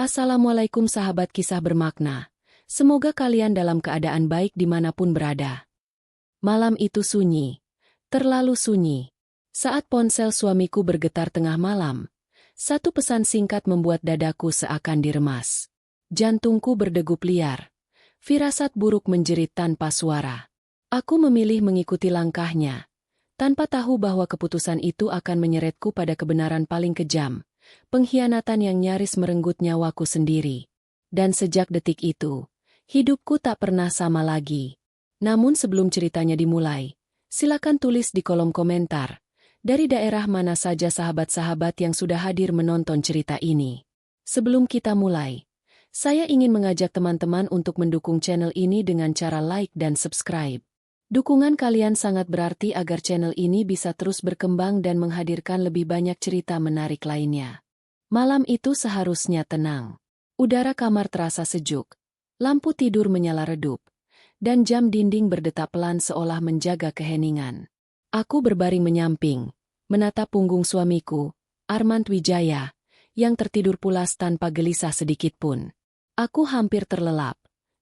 Assalamualaikum sahabat kisah bermakna. Semoga kalian dalam keadaan baik dimanapun berada. Malam itu sunyi. Terlalu sunyi. Saat ponsel suamiku bergetar tengah malam, satu pesan singkat membuat dadaku seakan diremas. Jantungku berdegup liar. Firasat buruk menjerit tanpa suara. Aku memilih mengikuti langkahnya, tanpa tahu bahwa keputusan itu akan menyeretku pada kebenaran paling kejam. Pengkhianatan yang nyaris merenggut nyawaku sendiri. Dan sejak detik itu, hidupku tak pernah sama lagi. Namun sebelum ceritanya dimulai, silakan tulis di kolom komentar, dari daerah mana saja sahabat-sahabat yang sudah hadir menonton cerita ini. Sebelum kita mulai, saya ingin mengajak teman-teman untuk mendukung channel ini dengan cara like dan subscribe. Dukungan kalian sangat berarti agar channel ini bisa terus berkembang dan menghadirkan lebih banyak cerita menarik lainnya. Malam itu seharusnya tenang. Udara kamar terasa sejuk, lampu tidur menyala redup, dan jam dinding berdetak pelan seolah menjaga keheningan. Aku berbaring menyamping, menatap punggung suamiku, Armand Wijaya, yang tertidur pulas tanpa gelisah sedikitpun. Aku hampir terlelap,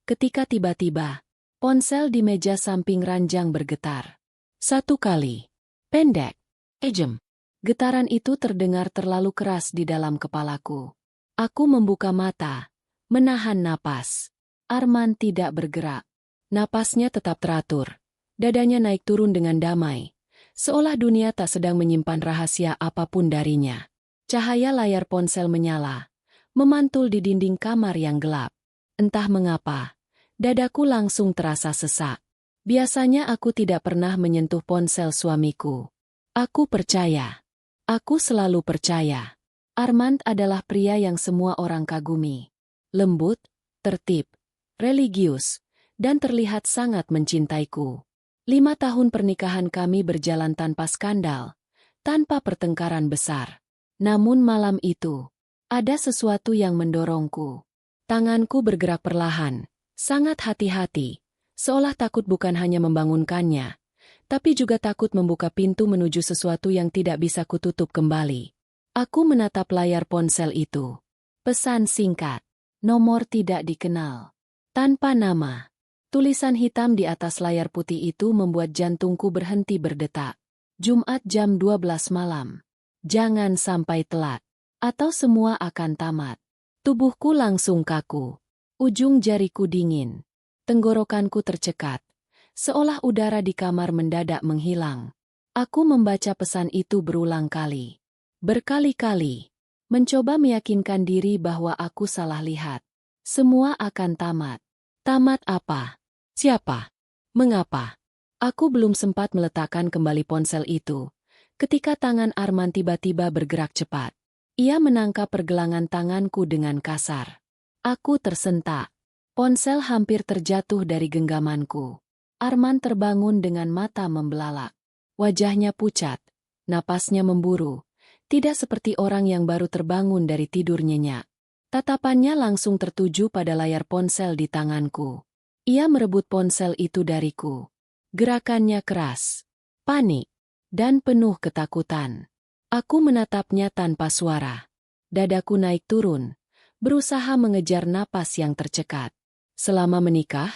ketika tiba-tiba, ponsel di meja samping ranjang bergetar. Satu kali. Pendek. Ejem. Getaran itu terdengar terlalu keras di dalam kepalaku. Aku membuka mata, menahan napas. Arman tidak bergerak. Napasnya tetap teratur. Dadanya naik turun dengan damai, seolah dunia tak sedang menyimpan rahasia apapun darinya. Cahaya layar ponsel menyala, memantul di dinding kamar yang gelap. Entah mengapa, dadaku langsung terasa sesak. Biasanya aku tidak pernah menyentuh ponsel suamiku. Aku percaya. Aku selalu percaya. Armand adalah pria yang semua orang kagumi. Lembut, tertib, religius, dan terlihat sangat mencintaiku. 5 tahun pernikahan kami berjalan tanpa skandal, tanpa pertengkaran besar. Namun malam itu, ada sesuatu yang mendorongku. Tanganku bergerak perlahan, sangat hati-hati, seolah takut bukan hanya membangunkannya, tapi juga takut membuka pintu menuju sesuatu yang tidak bisa kututup kembali. Aku menatap layar ponsel itu. Pesan singkat. Nomor tidak dikenal. Tanpa nama. Tulisan hitam di atas layar putih itu membuat jantungku berhenti berdetak. Jumat jam 12 malam. Jangan sampai telat, atau semua akan tamat. Tubuhku langsung kaku. Ujung jariku dingin. Tenggorokanku tercekat, seolah udara di kamar mendadak menghilang. Aku membaca pesan itu berulang kali. Berkali-kali. Mencoba meyakinkan diri bahwa aku salah lihat. Semua akan tamat. Tamat apa? Siapa? Mengapa? Aku belum sempat meletakkan kembali ponsel itu, ketika tangan Arman tiba-tiba bergerak cepat. Ia menangkap pergelangan tanganku dengan kasar. Aku tersentak. Ponsel hampir terjatuh dari genggamanku. Arman terbangun dengan mata membelalak. Wajahnya pucat, napasnya memburu, tidak seperti orang yang baru terbangun dari tidur nyenyak. Tatapannya langsung tertuju pada layar ponsel di tanganku. Ia merebut ponsel itu dariku. Gerakannya keras, panik, dan penuh ketakutan. Aku menatapnya tanpa suara. Dadaku naik turun, berusaha mengejar napas yang tercekat. Selama menikah,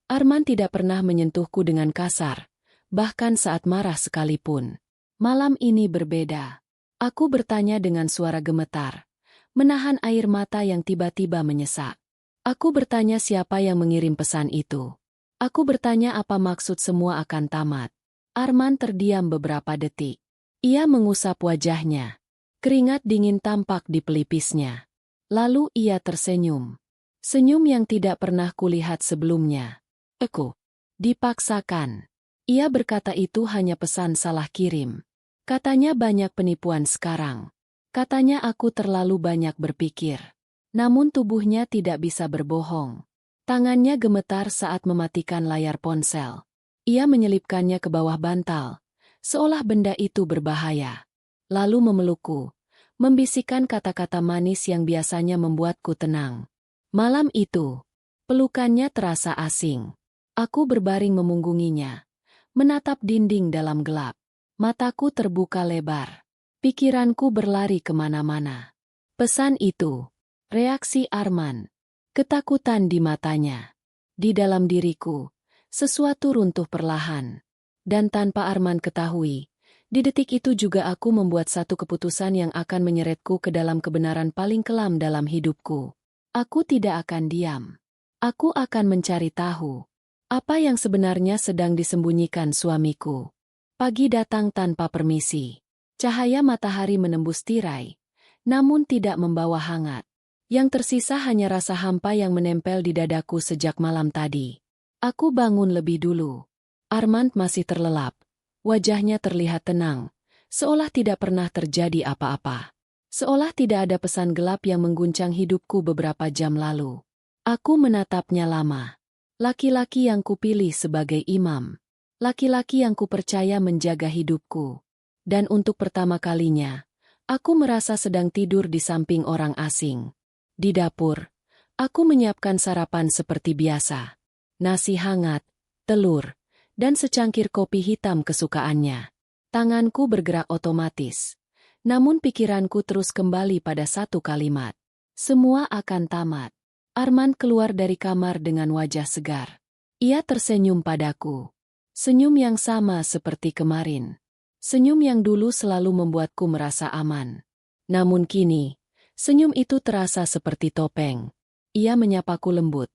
Arman tidak pernah menyentuhku dengan kasar, bahkan saat marah sekalipun. Malam ini berbeda. Aku bertanya dengan suara gemetar, menahan air mata yang tiba-tiba menyesak. Aku bertanya siapa yang mengirim pesan itu. Aku bertanya apa maksud semua akan tamat. Arman terdiam beberapa detik. Ia mengusap wajahnya. Keringat dingin tampak di pelipisnya. Lalu ia tersenyum. Senyum yang tidak pernah kulihat sebelumnya. Aku dipaksakan. Ia berkata itu hanya pesan salah kirim. Katanya banyak penipuan sekarang. Katanya aku terlalu banyak berpikir. Namun tubuhnya tidak bisa berbohong. Tangannya gemetar saat mematikan layar ponsel. Ia menyelipkannya ke bawah bantal, seolah benda itu berbahaya. Lalu memelukku, membisikkan kata-kata manis yang biasanya membuatku tenang. Malam itu, pelukannya terasa asing. Aku berbaring memunggunginya, menatap dinding dalam gelap. Mataku terbuka lebar. Pikiranku berlari kemana-mana. Pesan itu. Reaksi Arman. Ketakutan di matanya. Di dalam diriku, sesuatu runtuh perlahan. Dan tanpa Arman ketahui, di detik itu juga aku membuat satu keputusan yang akan menyeretku ke dalam kebenaran paling kelam dalam hidupku. Aku tidak akan diam. Aku akan mencari tahu apa yang sebenarnya sedang disembunyikan suamiku. Pagi datang tanpa permisi. Cahaya matahari menembus tirai, namun tidak membawa hangat. Yang tersisa hanya rasa hampa yang menempel di dadaku sejak malam tadi. Aku bangun lebih dulu. Armand masih terlelap. Wajahnya terlihat tenang, seolah tidak pernah terjadi apa-apa. Seolah tidak ada pesan gelap yang mengguncang hidupku beberapa jam lalu. Aku menatapnya lama. Laki-laki yang kupilih sebagai imam. Laki-laki yang kupercaya menjaga hidupku. Dan untuk pertama kalinya, aku merasa sedang tidur di samping orang asing. Di dapur, aku menyiapkan sarapan seperti biasa. Nasi hangat, telur, dan secangkir kopi hitam kesukaannya. Tanganku bergerak otomatis. Namun pikiranku terus kembali pada satu kalimat. Semua akan tamat. Arman keluar dari kamar dengan wajah segar. Ia tersenyum padaku. Senyum yang sama seperti kemarin. Senyum yang dulu selalu membuatku merasa aman. Namun kini, senyum itu terasa seperti topeng. Ia menyapaku lembut,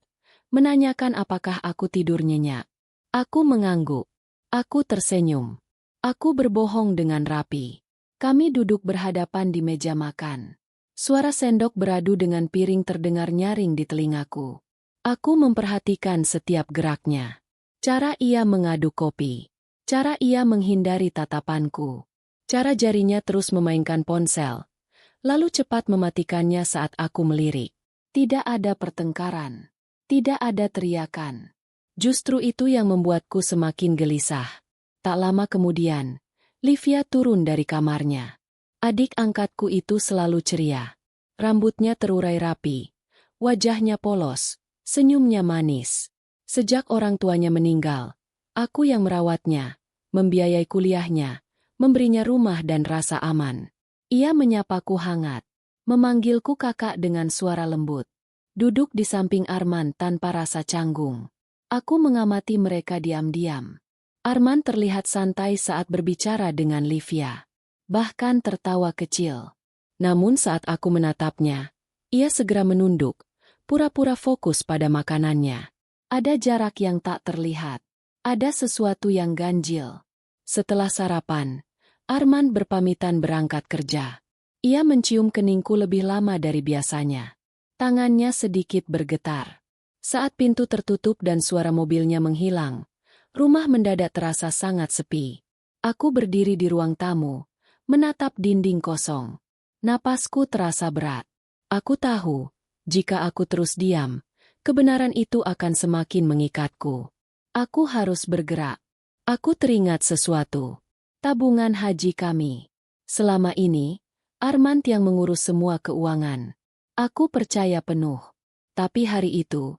menanyakan apakah aku tidur nyenyak. Aku mengangguk. Aku tersenyum. Aku berbohong dengan rapi. Kami duduk berhadapan di meja makan. Suara sendok beradu dengan piring terdengar nyaring di telingaku. Aku memperhatikan setiap geraknya. Cara ia mengaduk kopi. Cara ia menghindari tatapanku. Cara jarinya terus memainkan ponsel. Lalu cepat mematikannya saat aku melirik. Tidak ada pertengkaran. Tidak ada teriakan. Justru itu yang membuatku semakin gelisah. Tak lama kemudian, Livia turun dari kamarnya. Adik angkatku itu selalu ceria. Rambutnya terurai rapi. Wajahnya polos. Senyumnya manis. Sejak orang tuanya meninggal, aku yang merawatnya, membiayai kuliahnya, memberinya rumah dan rasa aman. Ia menyapaku hangat, memanggilku kakak dengan suara lembut. Duduk di samping Arman tanpa rasa canggung. Aku mengamati mereka diam-diam. Arman terlihat santai saat berbicara dengan Livia. Bahkan tertawa kecil. Namun saat aku menatapnya, ia segera menunduk, pura-pura fokus pada makanannya. Ada jarak yang tak terlihat. Ada sesuatu yang ganjil. Setelah sarapan, Arman berpamitan berangkat kerja. Ia mencium keningku lebih lama dari biasanya. Tangannya sedikit bergetar. Saat pintu tertutup dan suara mobilnya menghilang, rumah mendadak terasa sangat sepi. Aku berdiri di ruang tamu, menatap dinding kosong. Napasku terasa berat. Aku tahu, jika aku terus diam, kebenaran itu akan semakin mengikatku. Aku harus bergerak. Aku teringat sesuatu. Tabungan haji kami. Selama ini, Armand yang mengurus semua keuangan. Aku percaya penuh. Tapi hari itu,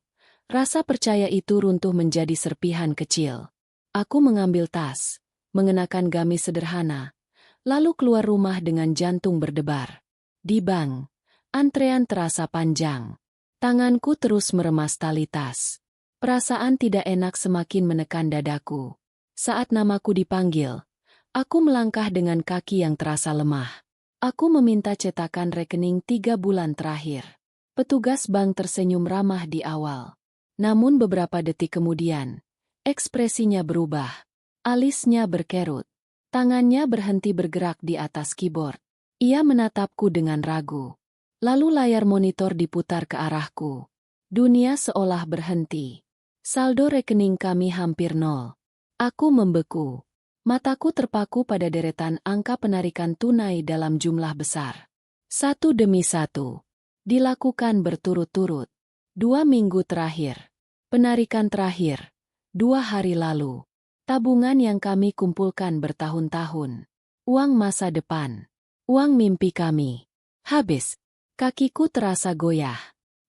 rasa percaya itu runtuh menjadi serpihan kecil. Aku mengambil tas, mengenakan gamis sederhana, lalu keluar rumah dengan jantung berdebar. Di bank, antrean terasa panjang. Tanganku terus meremas tali tas. Perasaan tidak enak semakin menekan dadaku. Saat namaku dipanggil, aku melangkah dengan kaki yang terasa lemah. Aku meminta cetakan rekening 3 bulan terakhir. Petugas bank tersenyum ramah di awal. Namun beberapa detik kemudian, ekspresinya berubah. Alisnya berkerut. Tangannya berhenti bergerak di atas keyboard. Ia menatapku dengan ragu. Lalu layar monitor diputar ke arahku. Dunia seolah berhenti. Saldo rekening kami hampir nol. Aku membeku. Mataku terpaku pada deretan angka penarikan tunai dalam jumlah besar. Satu demi satu. Dilakukan berturut-turut. 2 minggu terakhir. Penarikan terakhir. 2 hari lalu. Tabungan yang kami kumpulkan bertahun-tahun. Uang masa depan. Uang mimpi kami. Habis. Kakiku terasa goyah.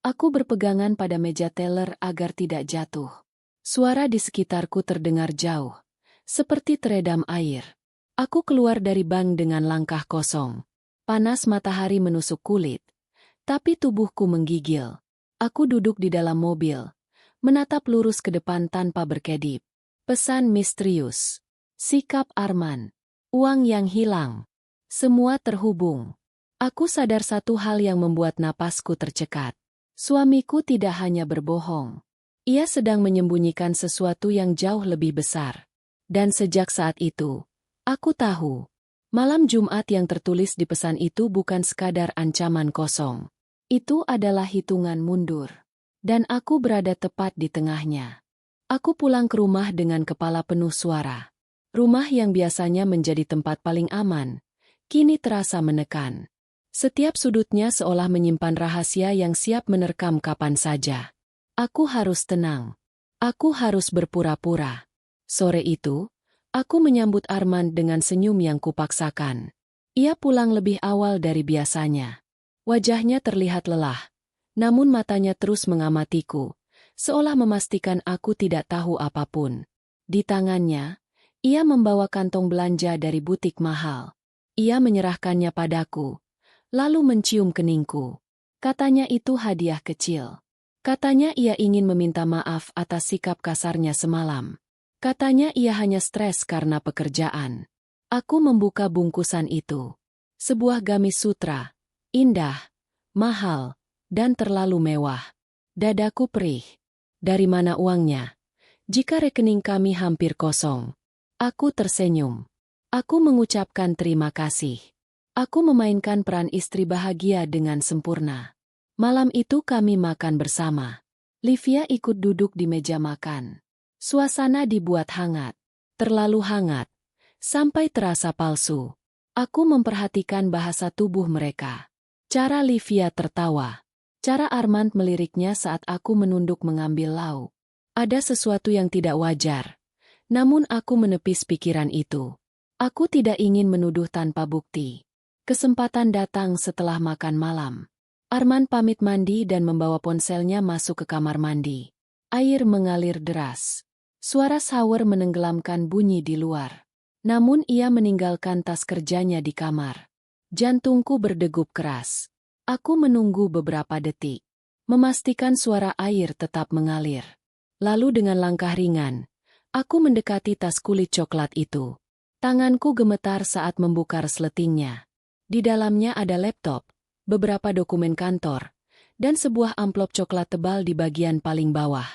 Aku berpegangan pada meja teller agar tidak jatuh. Suara di sekitarku terdengar jauh. Seperti teredam air. Aku keluar dari bank dengan langkah kosong. Panas matahari menusuk kulit. Tapi tubuhku menggigil. Aku duduk di dalam mobil, menatap lurus ke depan tanpa berkedip. Pesan misterius. Sikap Arman. Uang yang hilang. Semua terhubung. Aku sadar satu hal yang membuat napasku tercekat. Suamiku tidak hanya berbohong. Ia sedang menyembunyikan sesuatu yang jauh lebih besar. Dan sejak saat itu, aku tahu. Malam Jumat yang tertulis di pesan itu bukan sekadar ancaman kosong. Itu adalah hitungan mundur. Dan aku berada tepat di tengahnya. Aku pulang ke rumah dengan kepala penuh suara. Rumah yang biasanya menjadi tempat paling aman, kini terasa menekan. Setiap sudutnya seolah menyimpan rahasia yang siap menerkam kapan saja. Aku harus tenang. Aku harus berpura-pura. Sore itu, aku menyambut Arman dengan senyum yang kupaksakan. Ia pulang lebih awal dari biasanya. Wajahnya terlihat lelah. Namun matanya terus mengamatiku, seolah memastikan aku tidak tahu apapun. Di tangannya, ia membawa kantong belanja dari butik mahal. Ia menyerahkannya padaku, lalu mencium keningku. Katanya itu hadiah kecil. Katanya ia ingin meminta maaf atas sikap kasarnya semalam. Katanya ia hanya stres karena pekerjaan. Aku membuka bungkusan itu. Sebuah gamis sutra, indah, mahal, dan terlalu mewah. Dadaku perih. Dari mana uangnya? Jika rekening kami hampir kosong. Aku tersenyum. Aku mengucapkan terima kasih. Aku memainkan peran istri bahagia dengan sempurna. Malam itu kami makan bersama. Livia ikut duduk di meja makan. Suasana dibuat hangat. Terlalu hangat. Sampai terasa palsu. Aku memperhatikan bahasa tubuh mereka. Cara Livia tertawa. Cara Armand meliriknya saat aku menunduk mengambil lauk. Ada sesuatu yang tidak wajar. Namun aku menepis pikiran itu. Aku tidak ingin menuduh tanpa bukti. Kesempatan datang setelah makan malam. Armand pamit mandi dan membawa ponselnya masuk ke kamar mandi. Air mengalir deras. Suara shower menenggelamkan bunyi di luar. Namun ia meninggalkan tas kerjanya di kamar. Jantungku berdegup keras. Aku menunggu beberapa detik, memastikan suara air tetap mengalir. Lalu dengan langkah ringan, aku mendekati tas kulit coklat itu. Tanganku gemetar saat membuka resletingnya. Di dalamnya ada laptop, beberapa dokumen kantor, dan sebuah amplop coklat tebal di bagian paling bawah.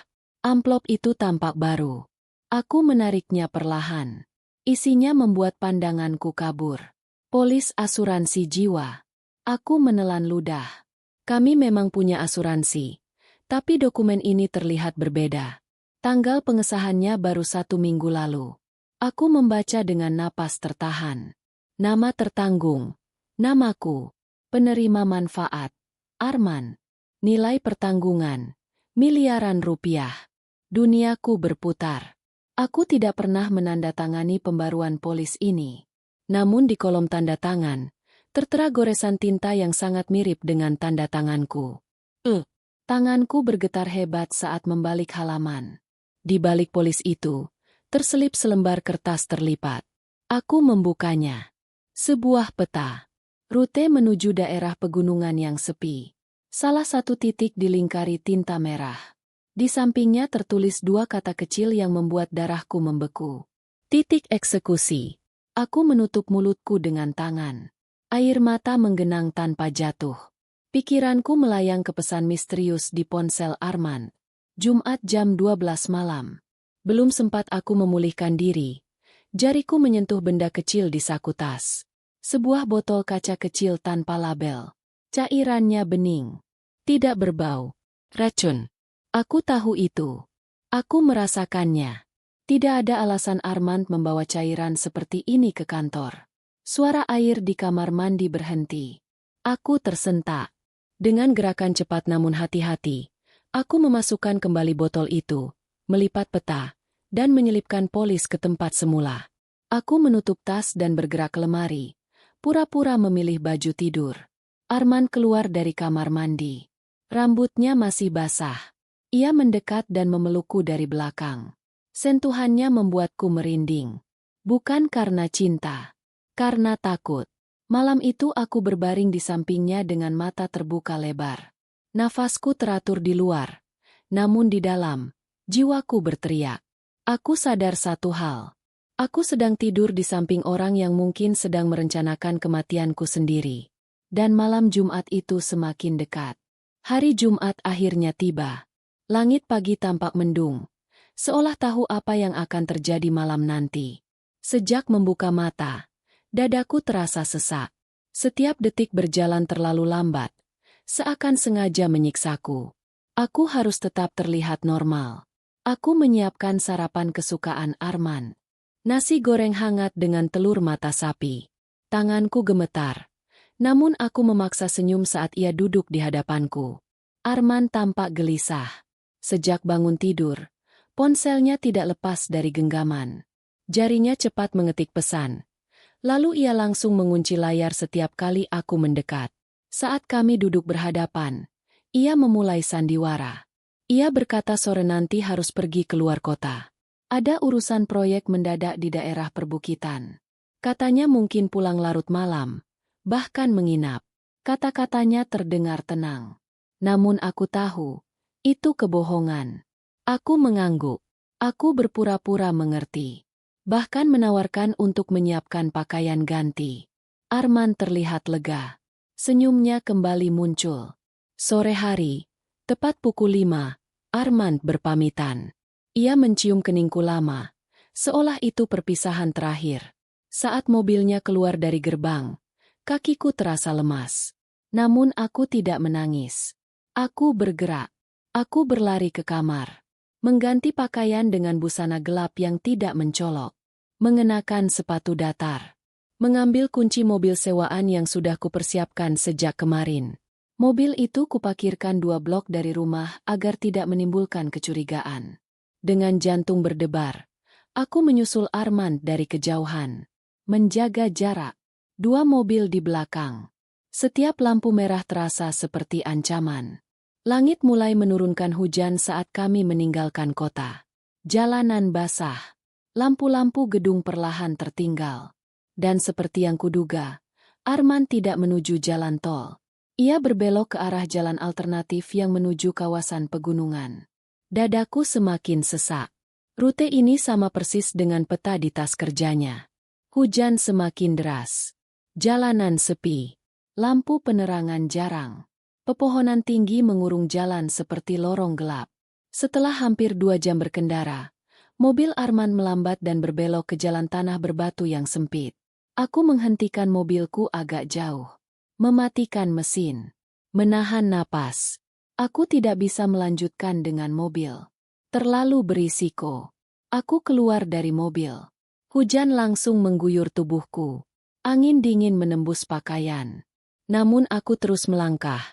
Amplop itu tampak baru. Aku menariknya perlahan. Isinya membuat pandanganku kabur. Polis asuransi jiwa. Aku menelan ludah. Kami memang punya asuransi, tapi dokumen ini terlihat berbeda. Tanggal pengesahannya baru 1 minggu lalu. Aku membaca dengan napas tertahan. Nama tertanggung. Namaku. Penerima manfaat. Arman. Nilai pertanggungan. Miliaran rupiah. Duniaku berputar. Aku tidak pernah menandatangani pembaruan polis ini. Namun di kolom tanda tangan, tertera goresan tinta yang sangat mirip dengan tanda tanganku. Tanganku bergetar hebat saat membalik halaman. Di balik polis itu, terselip selembar kertas terlipat. Aku membukanya. Sebuah peta. Rute menuju daerah pegunungan yang sepi. Salah satu titik dilingkari tinta merah. Di sampingnya tertulis 2 kata kecil yang membuat darahku membeku. Titik eksekusi. Aku menutup mulutku dengan tangan. Air mata menggenang tanpa jatuh. Pikiranku melayang ke pesan misterius di ponsel Arman. Jumat jam 12 malam. Belum sempat aku memulihkan diri. Jariku menyentuh benda kecil di saku tas. Sebuah botol kaca kecil tanpa label. Cairannya bening. Tidak berbau. Racun. Aku tahu itu. Aku merasakannya. Tidak ada alasan Armand membawa cairan seperti ini ke kantor. Suara air di kamar mandi berhenti. Aku tersentak. Dengan gerakan cepat namun hati-hati, aku memasukkan kembali botol itu, melipat peta, dan menyelipkan polis ke tempat semula. Aku menutup tas dan bergerak ke lemari, pura-pura memilih baju tidur. Arman keluar dari kamar mandi. Rambutnya masih basah. Ia mendekat dan memelukku dari belakang. Sentuhannya membuatku merinding. Bukan karena cinta. Karena takut. Malam itu aku berbaring di sampingnya dengan mata terbuka lebar. Nafasku teratur di luar, namun di dalam, jiwaku berteriak. Aku sadar satu hal. Aku sedang tidur di samping orang yang mungkin sedang merencanakan kematianku sendiri. Dan malam Jumat itu semakin dekat. Hari Jumat akhirnya tiba. Langit pagi tampak mendung, seolah tahu apa yang akan terjadi malam nanti. Sejak membuka mata, dadaku terasa sesak. Setiap detik berjalan terlalu lambat, seakan sengaja menyiksaku. Aku harus tetap terlihat normal. Aku menyiapkan sarapan kesukaan Arman. Nasi goreng hangat dengan telur mata sapi. Tanganku gemetar. Namun aku memaksa senyum saat ia duduk di hadapanku. Arman tampak gelisah. Sejak bangun tidur, ponselnya tidak lepas dari genggaman. Jarinya cepat mengetik pesan. Lalu ia langsung mengunci layar setiap kali aku mendekat. Saat kami duduk berhadapan, ia memulai sandiwara. Ia berkata sore nanti harus pergi keluar kota. Ada urusan proyek mendadak di daerah perbukitan. Katanya mungkin pulang larut malam, bahkan menginap. Kata-katanya terdengar tenang. Namun aku tahu, itu kebohongan. Aku mengangguk. Aku berpura-pura mengerti. Bahkan menawarkan untuk menyiapkan pakaian ganti. Arman terlihat lega. Senyumnya kembali muncul. Sore hari, tepat pukul 5, Arman berpamitan. Ia mencium keningku lama, seolah itu perpisahan terakhir. Saat mobilnya keluar dari gerbang, kakiku terasa lemas. Namun aku tidak menangis. Aku bergerak. Aku berlari ke kamar. Mengganti pakaian dengan busana gelap yang tidak mencolok. Mengenakan sepatu datar. Mengambil kunci mobil sewaan yang sudah kupersiapkan sejak kemarin. Mobil itu kuparkirkan 2 blok dari rumah agar tidak menimbulkan kecurigaan. Dengan jantung berdebar, aku menyusul Arman dari kejauhan. Menjaga jarak. 2 mobil di belakang. Setiap lampu merah terasa seperti ancaman. Langit mulai menurunkan hujan saat kami meninggalkan kota. Jalanan basah. Lampu-lampu gedung perlahan tertinggal. Dan seperti yang kuduga, Arman tidak menuju jalan tol. Ia berbelok ke arah jalan alternatif yang menuju kawasan pegunungan. Dadaku semakin sesak. Rute ini sama persis dengan peta di tas kerjanya. Hujan semakin deras. Jalanan sepi. Lampu penerangan jarang. Pepohonan tinggi mengurung jalan seperti lorong gelap. Setelah hampir 2 jam berkendara, mobil Arman melambat dan berbelok ke jalan tanah berbatu yang sempit. Aku menghentikan mobilku agak jauh. Mematikan mesin. Menahan napas. Aku tidak bisa melanjutkan dengan mobil. Terlalu berisiko. Aku keluar dari mobil. Hujan langsung mengguyur tubuhku. Angin dingin menembus pakaian. Namun aku terus melangkah.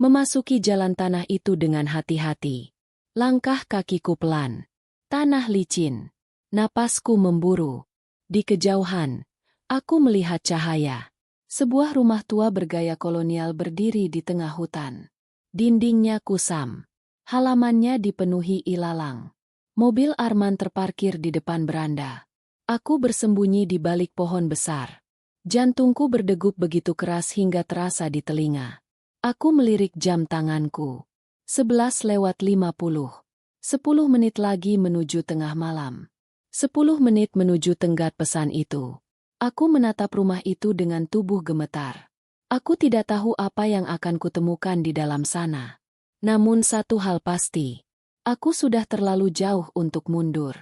Memasuki jalan tanah itu dengan hati-hati. Langkah kakiku pelan. Tanah licin. Napasku memburu. Di kejauhan, aku melihat cahaya. Sebuah rumah tua bergaya kolonial berdiri di tengah hutan. Dindingnya kusam. Halamannya dipenuhi ilalang. Mobil Arman terparkir di depan beranda. Aku bersembunyi di balik pohon besar. Jantungku berdegup begitu keras hingga terasa di telinga. Aku melirik jam tanganku. 11:50. 10 menit lagi menuju tengah malam. 10 menit menuju tenggat pesan itu. Aku menatap rumah itu dengan tubuh gemetar. Aku tidak tahu apa yang akan kutemukan di dalam sana. Namun satu hal pasti. Aku sudah terlalu jauh untuk mundur.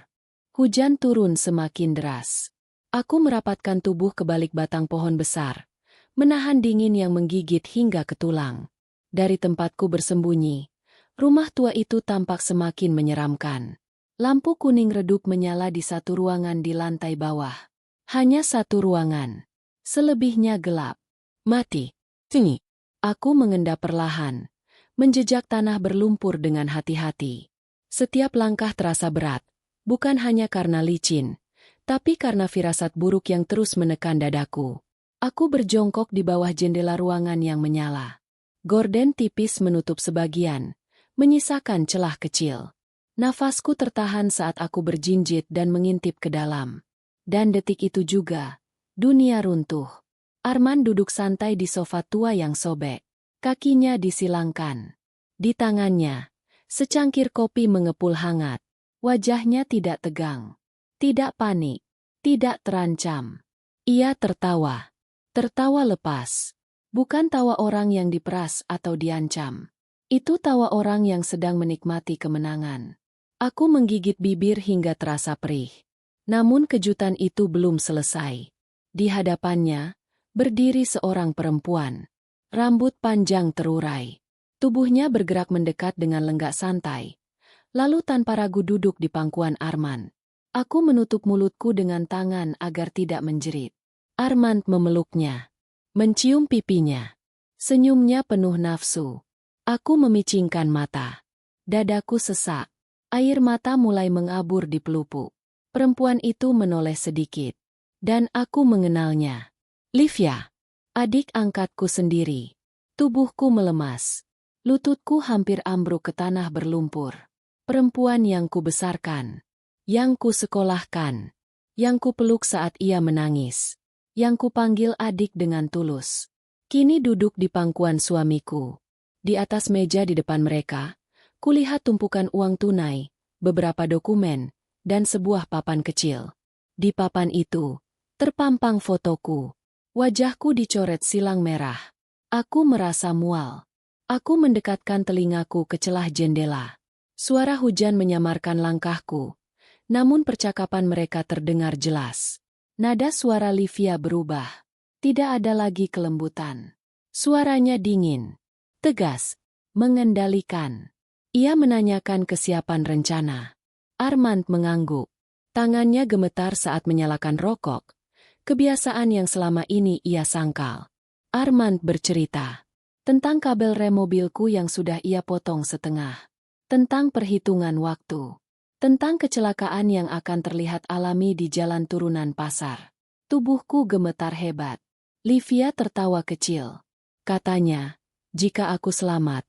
Hujan turun semakin deras. Aku merapatkan tubuh ke balik batang pohon besar. Menahan dingin yang menggigit hingga ke tulang. Dari tempatku bersembunyi, rumah tua itu tampak semakin menyeramkan. Lampu kuning redup menyala di satu ruangan di lantai bawah. Hanya satu ruangan. Selebihnya gelap. Mati. Tinggi. Aku mengendap perlahan. Menjejak tanah berlumpur dengan hati-hati. Setiap langkah terasa berat. Bukan hanya karena licin, tapi karena firasat buruk yang terus menekan dadaku. Aku berjongkok di bawah jendela ruangan yang menyala. Gorden tipis menutup sebagian, menyisakan celah kecil. Nafasku tertahan saat aku berjinjit dan mengintip ke dalam. Dan detik itu juga, dunia runtuh. Arman duduk santai di sofa tua yang sobek. Kakinya disilangkan. Di tangannya, secangkir kopi mengepul hangat. Wajahnya tidak tegang. Tidak panik. Tidak terancam. Ia tertawa. Tertawa lepas. Bukan tawa orang yang diperas atau diancam. Itu tawa orang yang sedang menikmati kemenangan. Aku menggigit bibir hingga terasa perih. Namun kejutan itu belum selesai. Di hadapannya, berdiri seorang perempuan. Rambut panjang terurai. Tubuhnya bergerak mendekat dengan lenggak santai. Lalu tanpa ragu duduk di pangkuan Arman. Aku menutup mulutku dengan tangan agar tidak menjerit. Arman memeluknya. Mencium pipinya. Senyumnya penuh nafsu. Aku memicingkan mata. Dadaku sesak. Air mata mulai mengabur di pelupuk. Perempuan itu menoleh sedikit. Dan aku mengenalnya. Livia. Adik angkatku sendiri. Tubuhku melemas. Lututku hampir ambruk ke tanah berlumpur. Perempuan yang kubesarkan. Yang kusekolahkan. Yang kupeluk saat ia menangis. Yang kupanggil adik dengan tulus. Kini duduk di pangkuan suamiku. Di atas meja di depan mereka, kulihat tumpukan uang tunai, beberapa dokumen, dan sebuah papan kecil. Di papan itu, terpampang fotoku. Wajahku dicoret silang merah. Aku merasa mual. Aku mendekatkan telingaku ke celah jendela. Suara hujan menyamarkan langkahku. Namun percakapan mereka terdengar jelas. Nada suara Livia berubah. Tidak ada lagi kelembutan. Suaranya dingin. Tegas, mengendalikan. Ia menanyakan kesiapan rencana. Arman mengangguk. Tangannya gemetar saat menyalakan rokok. Kebiasaan yang selama ini ia sangkal. Arman bercerita tentang kabel rem mobilku yang sudah ia potong setengah. Tentang perhitungan waktu. Tentang kecelakaan yang akan terlihat alami di jalan turunan pasar. Tubuhku gemetar hebat. Livia tertawa kecil. Katanya, jika aku selamat,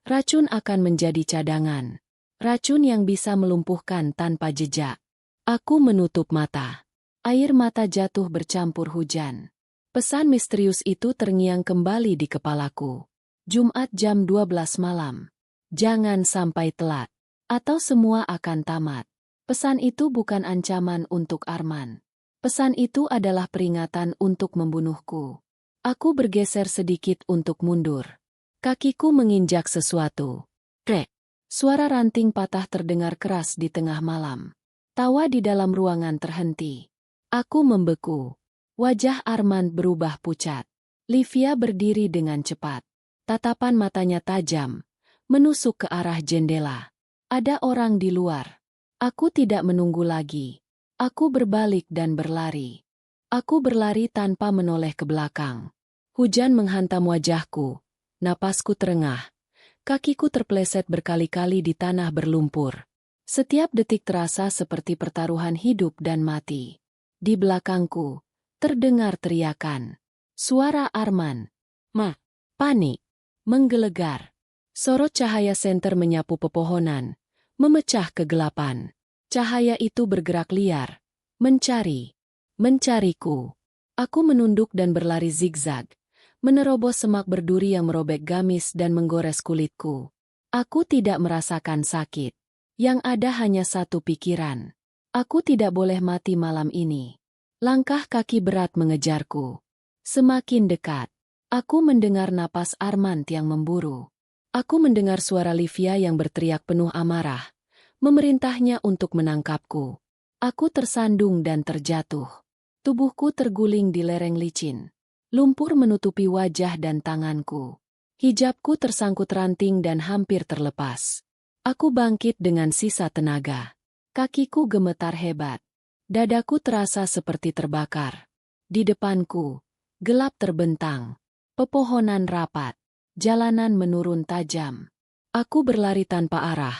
racun akan menjadi cadangan. Racun yang bisa melumpuhkan tanpa jejak. Aku menutup mata. Air mata jatuh bercampur hujan. Pesan misterius itu terngiang kembali di kepalaku. Jumat jam 12 malam. Jangan sampai telat. Atau semua akan tamat. Pesan itu bukan ancaman untuk Arman. Pesan itu adalah peringatan untuk membunuhku. Aku bergeser sedikit untuk mundur. Kakiku menginjak sesuatu. Krek. Suara ranting patah terdengar keras di tengah malam. Tawa di dalam ruangan terhenti. Aku membeku. Wajah Arman berubah pucat. Livia berdiri dengan cepat. Tatapan matanya tajam. Menusuk ke arah jendela. Ada orang di luar. Aku tidak menunggu lagi. Aku berbalik dan berlari. Aku berlari tanpa menoleh ke belakang. Hujan menghantam wajahku. Napasku terengah. Kakiku terpeleset berkali-kali di tanah berlumpur. Setiap detik terasa seperti pertaruhan hidup dan mati. Di belakangku, terdengar teriakan. Suara Arman. Ma. Panik. Menggelegar. Sorot cahaya senter menyapu pepohonan. Memecah kegelapan. Cahaya itu bergerak liar. Mencariku. Aku menunduk dan berlari zigzag. Menerobos semak berduri yang merobek gamis dan menggores kulitku. Aku tidak merasakan sakit. Yang ada hanya satu pikiran. Aku tidak boleh mati malam ini. Langkah kaki berat mengejarku. Semakin dekat. Aku mendengar napas Arman yang memburu. Aku mendengar suara Livia yang berteriak penuh amarah. Memerintahnya untuk menangkapku. Aku tersandung dan terjatuh. Tubuhku terguling di lereng licin. Lumpur menutupi wajah dan tanganku. Hijabku tersangkut ranting dan hampir terlepas. Aku bangkit dengan sisa tenaga. Kakiku gemetar hebat. Dadaku terasa seperti terbakar. Di depanku, gelap terbentang. Pepohonan rapat. Jalanan menurun tajam. Aku berlari tanpa arah.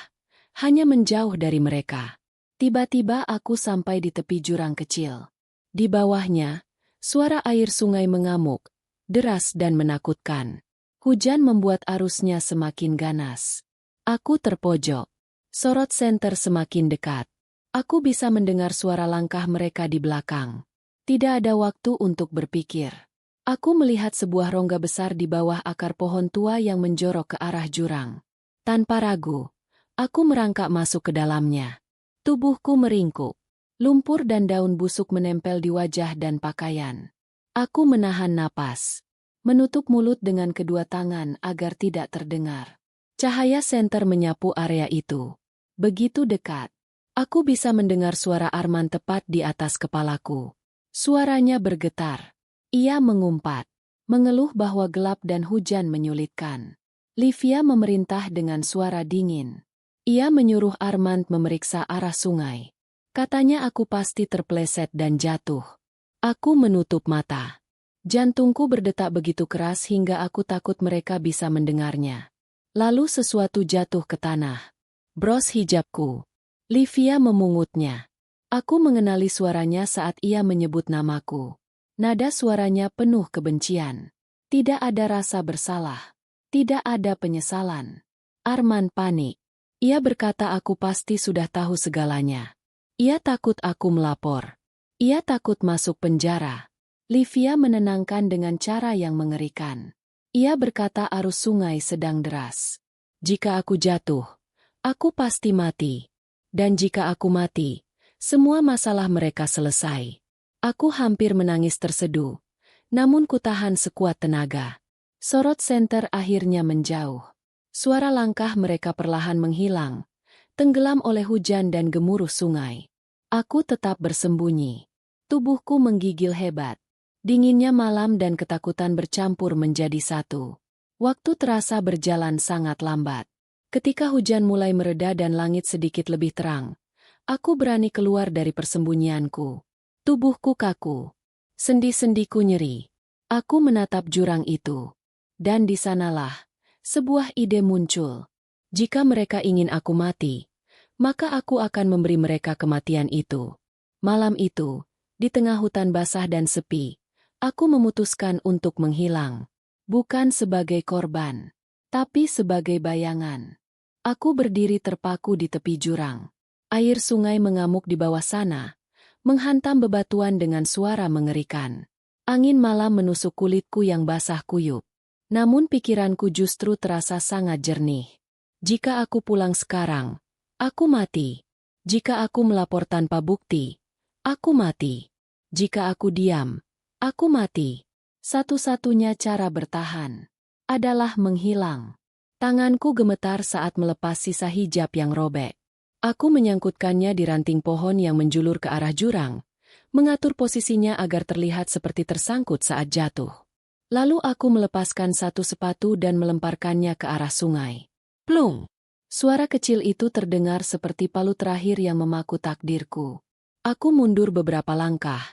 Hanya menjauh dari mereka. Tiba-tiba aku sampai di tepi jurang kecil. Di bawahnya, suara air sungai mengamuk, deras dan menakutkan. Hujan membuat arusnya semakin ganas. Aku terpojok. Sorot senter semakin dekat. Aku bisa mendengar suara langkah mereka di belakang. Tidak ada waktu untuk berpikir. Aku melihat sebuah rongga besar di bawah akar pohon tua yang menjorok ke arah jurang. Tanpa ragu, aku merangkak masuk ke dalamnya. Tubuhku meringkuk. Lumpur dan daun busuk menempel di wajah dan pakaian. Aku menahan napas. Menutup mulut dengan kedua tangan agar tidak terdengar. Cahaya senter menyapu area itu. Begitu dekat. Aku bisa mendengar suara Arman tepat di atas kepalaku. Suaranya bergetar. Ia mengumpat, mengeluh bahwa gelap dan hujan menyulitkan. Livia memerintah dengan suara dingin. Ia menyuruh Armand memeriksa arah sungai. Katanya aku pasti terpeleset dan jatuh. Aku menutup mata. Jantungku berdetak begitu keras hingga aku takut mereka bisa mendengarnya. Lalu sesuatu jatuh ke tanah. Bros hijabku. Livia memungutnya. Aku mengenali suaranya saat ia menyebut namaku. Nada suaranya penuh kebencian. Tidak ada rasa bersalah. Tidak ada penyesalan. Arman panik. Ia berkata aku pasti sudah tahu segalanya. Ia takut aku melapor. Ia takut masuk penjara. Livia menenangkan dengan cara yang mengerikan. Ia berkata arus sungai sedang deras. Jika aku jatuh, aku pasti mati. Dan jika aku mati, semua masalah mereka selesai. Aku hampir menangis terseduh, namun kutahan sekuat tenaga. Sorot senter akhirnya menjauh. Suara langkah mereka perlahan menghilang, tenggelam oleh hujan dan gemuruh sungai. Aku tetap bersembunyi. Tubuhku menggigil hebat. Dinginnya malam dan ketakutan bercampur menjadi satu. Waktu terasa berjalan sangat lambat. Ketika hujan mulai mereda dan langit sedikit lebih terang, aku berani keluar dari persembunyianku. Tubuhku kaku. Sendi-sendiku nyeri. Aku menatap jurang itu. Dan di sanalah, sebuah ide muncul. Jika mereka ingin aku mati, maka aku akan memberi mereka kematian itu. Malam itu, di tengah hutan basah dan sepi, aku memutuskan untuk menghilang. Bukan sebagai korban, tapi sebagai bayangan. Aku berdiri terpaku di tepi jurang. Air sungai mengamuk di bawah sana, menghantam bebatuan dengan suara mengerikan. Angin malam menusuk kulitku yang basah kuyup. Namun pikiranku justru terasa sangat jernih. Jika aku pulang sekarang, aku mati. Jika aku melapor tanpa bukti, aku mati. Jika aku diam, aku mati. Satu-satunya cara bertahan adalah menghilang. Tanganku gemetar saat melepas sisa hijab yang robek. Aku menyangkutkannya di ranting pohon yang menjulur ke arah jurang, mengatur posisinya agar terlihat seperti tersangkut saat jatuh. Lalu aku melepaskan satu sepatu dan melemparkannya ke arah sungai. Plung! Suara kecil itu terdengar seperti palu terakhir yang memaku takdirku. Aku mundur beberapa langkah,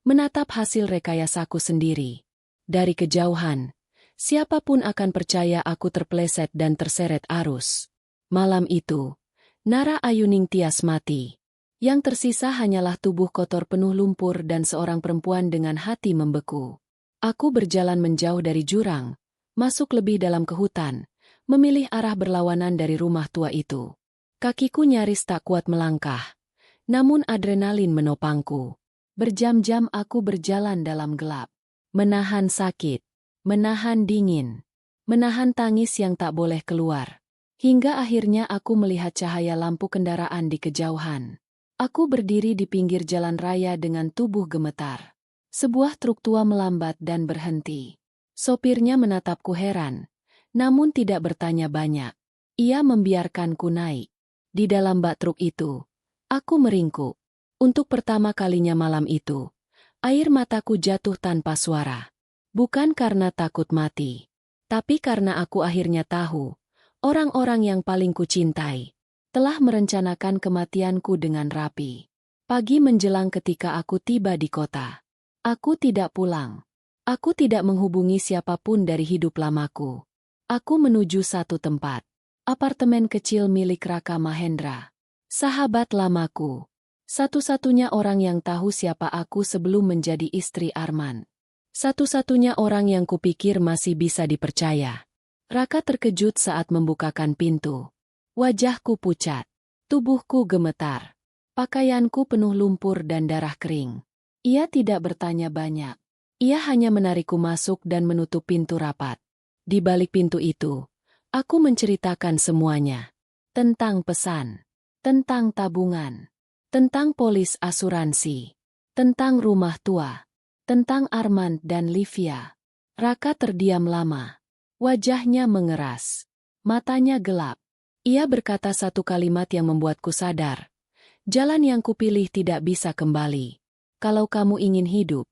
menatap hasil rekayasaku sendiri. Dari kejauhan, siapapun akan percaya aku terpeleset dan terseret arus. Malam itu, Nara Ayuning Tias mati. Yang tersisa hanyalah tubuh kotor penuh lumpur dan seorang perempuan dengan hati membeku. Aku berjalan menjauh dari jurang, masuk lebih dalam ke hutan, memilih arah berlawanan dari rumah tua itu. Kakiku nyaris tak kuat melangkah, namun adrenalin menopangku. Berjam-jam aku berjalan dalam gelap, menahan sakit, menahan dingin, menahan tangis yang tak boleh keluar. Hingga akhirnya aku melihat cahaya lampu kendaraan di kejauhan. Aku berdiri di pinggir jalan raya dengan tubuh gemetar. Sebuah truk tua melambat dan berhenti. Sopirnya menatapku heran, namun tidak bertanya banyak. Ia membiarkanku naik. Di dalam bak truk itu, aku meringkuk. Untuk pertama kalinya malam itu, air mataku jatuh tanpa suara. Bukan karena takut mati, tapi karena aku akhirnya tahu, orang-orang yang paling kucintai telah merencanakan kematianku dengan rapi. Pagi menjelang ketika aku tiba di kota. Aku tidak pulang. Aku tidak menghubungi siapapun dari hidup lamaku. Aku menuju satu tempat. Apartemen kecil milik Raka Mahendra. Sahabat lamaku. Satu-satunya orang yang tahu siapa aku sebelum menjadi istri Arman. Satu-satunya orang yang kupikir masih bisa dipercaya. Raka terkejut saat membukakan pintu. Wajahku pucat. Tubuhku gemetar. Pakaianku penuh lumpur dan darah kering. Ia tidak bertanya banyak. Ia hanya menarikku masuk dan menutup pintu rapat. Di balik pintu itu, aku menceritakan semuanya. Tentang pesan, tentang tabungan, tentang polis asuransi, tentang rumah tua, tentang Armand dan Livia. Raka terdiam lama. Wajahnya mengeras. Matanya gelap. Ia berkata satu kalimat yang membuatku sadar. Jalan yang kupilih tidak bisa kembali. Kalau kamu ingin hidup,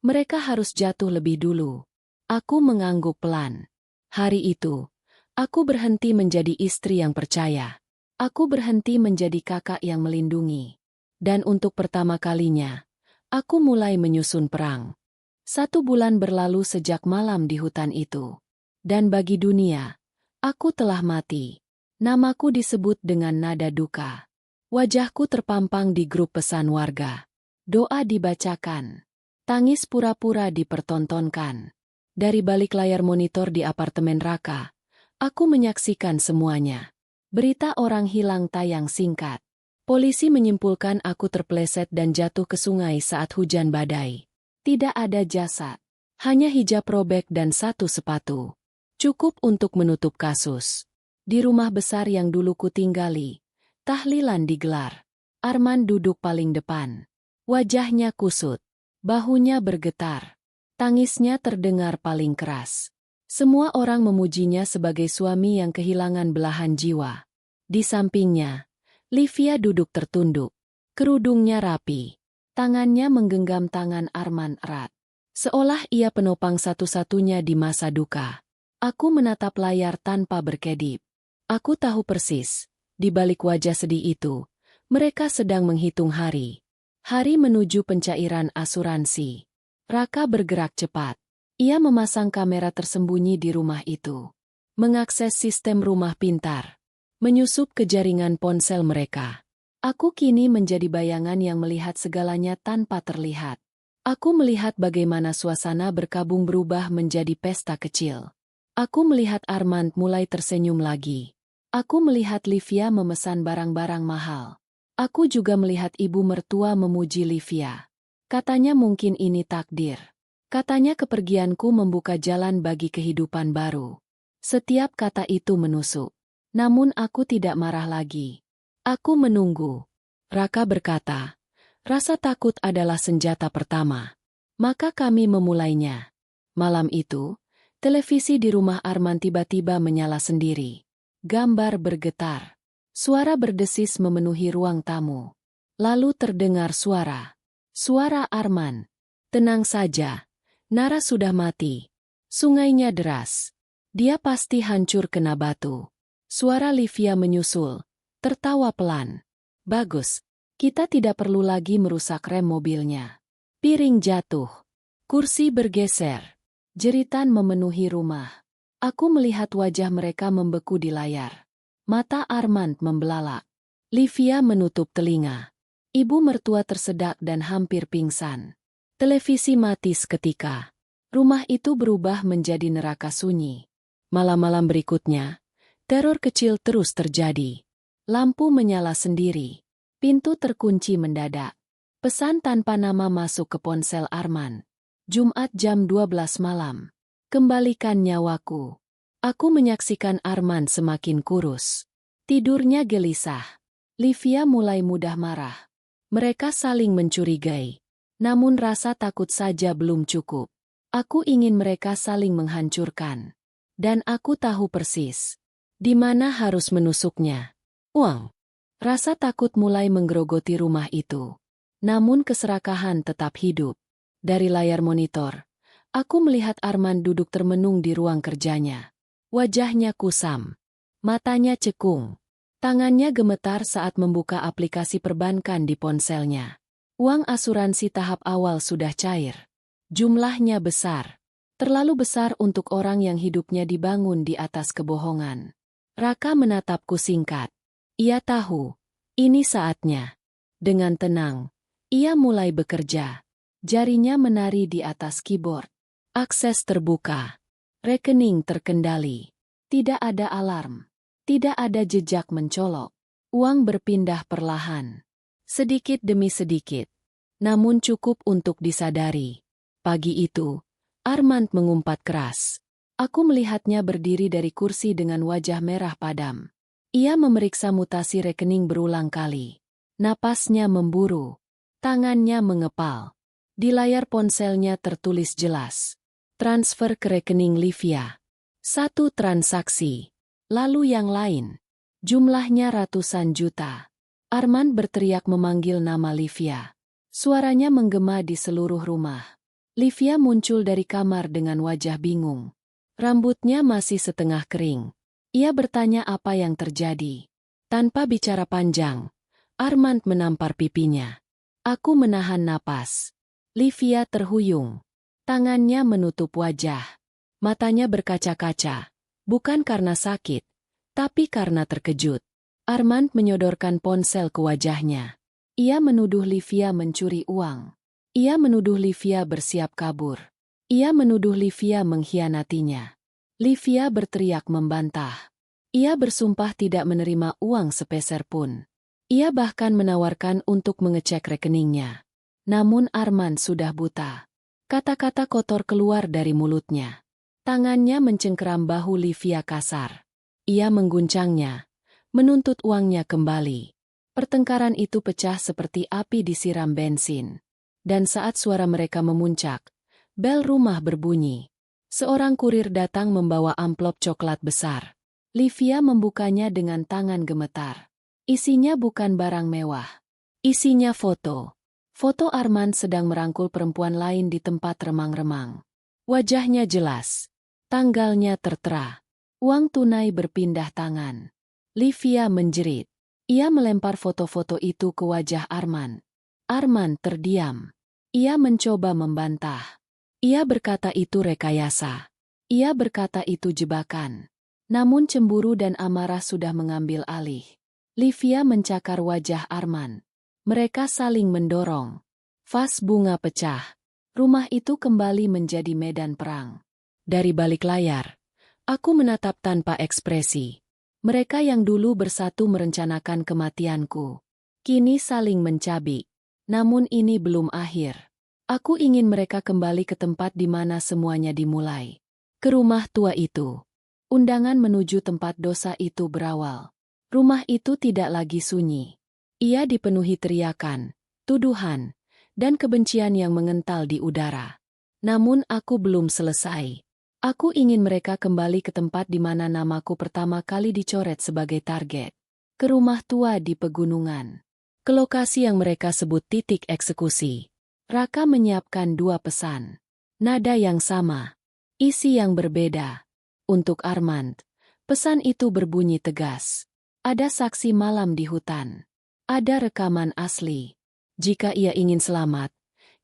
mereka harus jatuh lebih dulu. Aku mengangguk pelan. Hari itu, aku berhenti menjadi istri yang percaya. Aku berhenti menjadi kakak yang melindungi. Dan untuk pertama kalinya, aku mulai menyusun perang. 1 bulan berlalu sejak malam di hutan itu. Dan bagi dunia, aku telah mati. Namaku disebut dengan nada duka. Wajahku terpampang di grup pesan warga. Doa dibacakan. Tangis pura-pura dipertontonkan. Dari balik layar monitor di apartemen Raka, aku menyaksikan semuanya. Berita orang hilang tayang singkat. Polisi menyimpulkan aku terpeleset dan jatuh ke sungai saat hujan badai. Tidak ada jasad. Hanya hijab robek dan 1 sepatu. Cukup untuk menutup kasus. Di rumah besar yang dulu kutinggali, tahlilan digelar. Arman duduk paling depan. Wajahnya kusut. Bahunya bergetar. Tangisnya terdengar paling keras. Semua orang memujinya sebagai suami yang kehilangan belahan jiwa. Di sampingnya, Livia duduk tertunduk. Kerudungnya rapi. Tangannya menggenggam tangan Arman erat. Seolah ia penopang satu-satunya di masa duka. Aku menatap layar tanpa berkedip. Aku tahu persis, di balik wajah sedih itu, mereka sedang menghitung hari. Hari menuju pencairan asuransi. Raka bergerak cepat. Ia memasang kamera tersembunyi di rumah itu. Mengakses sistem rumah pintar. Menyusup ke jaringan ponsel mereka. Aku kini menjadi bayangan yang melihat segalanya tanpa terlihat. Aku melihat bagaimana suasana berkabung berubah menjadi pesta kecil. Aku melihat Armand mulai tersenyum lagi. Aku melihat Livia memesan barang-barang mahal. Aku juga melihat ibu mertua memuji Livia. Katanya mungkin ini takdir. Katanya kepergianku membuka jalan bagi kehidupan baru. Setiap kata itu menusuk. Namun aku tidak marah lagi. Aku menunggu. Raka berkata, rasa takut adalah senjata pertama. Maka kami memulainya. Malam itu, televisi di rumah Arman tiba-tiba menyala sendiri. Gambar bergetar. Suara berdesis memenuhi ruang tamu. Lalu terdengar suara. Suara Arman. Tenang saja. Nara sudah mati. Sungainya deras. Dia pasti hancur kena batu. Suara Livia menyusul. Tertawa pelan. Bagus. Kita tidak perlu lagi merusak rem mobilnya. Piring jatuh. Kursi bergeser. Jeritan memenuhi rumah. Aku melihat wajah mereka membeku di layar. Mata Armand membelalak. Livia menutup telinga. Ibu mertua tersedak dan hampir pingsan. Televisi mati seketika. Rumah itu berubah menjadi neraka sunyi. Malam-malam berikutnya, teror kecil terus terjadi. Lampu menyala sendiri. Pintu terkunci mendadak. Pesan tanpa nama masuk ke ponsel Arman. Jumat jam 12 malam. Kembalikan nyawaku. Aku menyaksikan Arman semakin kurus. Tidurnya gelisah. Livia mulai mudah marah. Mereka saling mencurigai. Namun rasa takut saja belum cukup. Aku ingin mereka saling menghancurkan. Dan aku tahu persis di mana harus menusuknya. Uang. Rasa takut mulai menggerogoti rumah itu. Namun keserakahan tetap hidup. Dari layar monitor, aku melihat Arman duduk termenung di ruang kerjanya. Wajahnya kusam. Matanya cekung. Tangannya gemetar saat membuka aplikasi perbankan di ponselnya. Uang asuransi tahap awal sudah cair. Jumlahnya besar. Terlalu besar untuk orang yang hidupnya dibangun di atas kebohongan. Raka menatapku singkat. Ia tahu, ini saatnya. Dengan tenang, ia mulai bekerja. Jarinya menari di atas keyboard. Akses terbuka. Rekening terkendali. Tidak ada alarm. Tidak ada jejak mencolok. Uang berpindah perlahan. Sedikit demi sedikit. Namun cukup untuk disadari. Pagi itu, Armand mengumpat keras. Aku melihatnya berdiri dari kursi dengan wajah merah padam. Ia memeriksa mutasi rekening berulang kali. Napasnya memburu. Tangannya mengepal. Di layar ponselnya tertulis jelas. Transfer ke rekening Livia. 1 transaksi. Lalu yang lain. Jumlahnya ratusan juta. Armand berteriak memanggil nama Livia. Suaranya menggema di seluruh rumah. Livia muncul dari kamar dengan wajah bingung. Rambutnya masih setengah kering. Ia bertanya apa yang terjadi. Tanpa bicara panjang, Armand menampar pipinya. Aku menahan napas. Livia terhuyung. Tangannya menutup wajah. Matanya berkaca-kaca. Bukan karena sakit, tapi karena terkejut. Armand menyodorkan ponsel ke wajahnya. Ia menuduh Livia mencuri uang. Ia menuduh Livia bersiap kabur. Ia menuduh Livia mengkhianatinya. Livia berteriak membantah. Ia bersumpah tidak menerima uang sepeser pun. Ia bahkan menawarkan untuk mengecek rekeningnya. Namun Armand sudah buta. Kata-kata kotor keluar dari mulutnya. Tangannya mencengkeram bahu Livia kasar. Ia mengguncangnya, menuntut uangnya kembali. Pertengkaran itu pecah seperti api disiram bensin. Dan saat suara mereka memuncak, bel rumah berbunyi. Seorang kurir datang membawa amplop coklat besar. Livia membukanya dengan tangan gemetar. Isinya bukan barang mewah. Isinya foto. Foto Armand sedang merangkul perempuan lain di tempat remang-remang. Wajahnya jelas. Tanggalnya tertera. Uang tunai berpindah tangan. Livia menjerit. Ia melempar foto-foto itu ke wajah Armand. Armand terdiam. Ia mencoba membantah. Ia berkata itu rekayasa. Ia berkata itu jebakan. Namun cemburu dan amarah sudah mengambil alih. Livia mencakar wajah Armand. Mereka saling mendorong. Vas bunga pecah. Rumah itu kembali menjadi medan perang. Dari balik layar, aku menatap tanpa ekspresi. Mereka yang dulu bersatu merencanakan kematianku. Kini saling mencabik. Namun ini belum akhir. Aku ingin mereka kembali ke tempat di mana semuanya dimulai. Ke rumah tua itu. Undangan menuju tempat dosa itu berawal. Rumah itu tidak lagi sunyi. Ia dipenuhi teriakan, tuduhan, dan kebencian yang mengental di udara. Namun aku belum selesai. Aku ingin mereka kembali ke tempat di mana namaku pertama kali dicoret sebagai target. Ke rumah tua di pegunungan. Ke lokasi yang mereka sebut titik eksekusi. Raka menyiapkan 2 pesan. Nada yang sama. Isi yang berbeda. Untuk Armand, pesan itu berbunyi tegas. Ada saksi malam di hutan. Ada rekaman asli. Jika ia ingin selamat,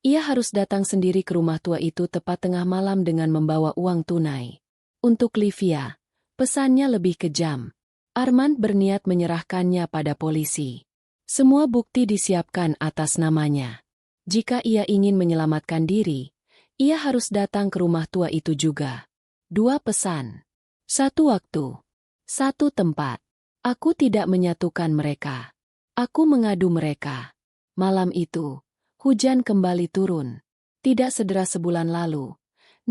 ia harus datang sendiri ke rumah tua itu tepat tengah malam dengan membawa uang tunai. Untuk Livia, pesannya lebih kejam. Armand berniat menyerahkannya pada polisi. Semua bukti disiapkan atas namanya. Jika ia ingin menyelamatkan diri, ia harus datang ke rumah tua itu juga. 2 pesan. 1 waktu. 1 tempat. Aku tidak menyatukan mereka. Aku mengadu mereka. Malam itu, hujan kembali turun. Tidak sederas sebulan lalu,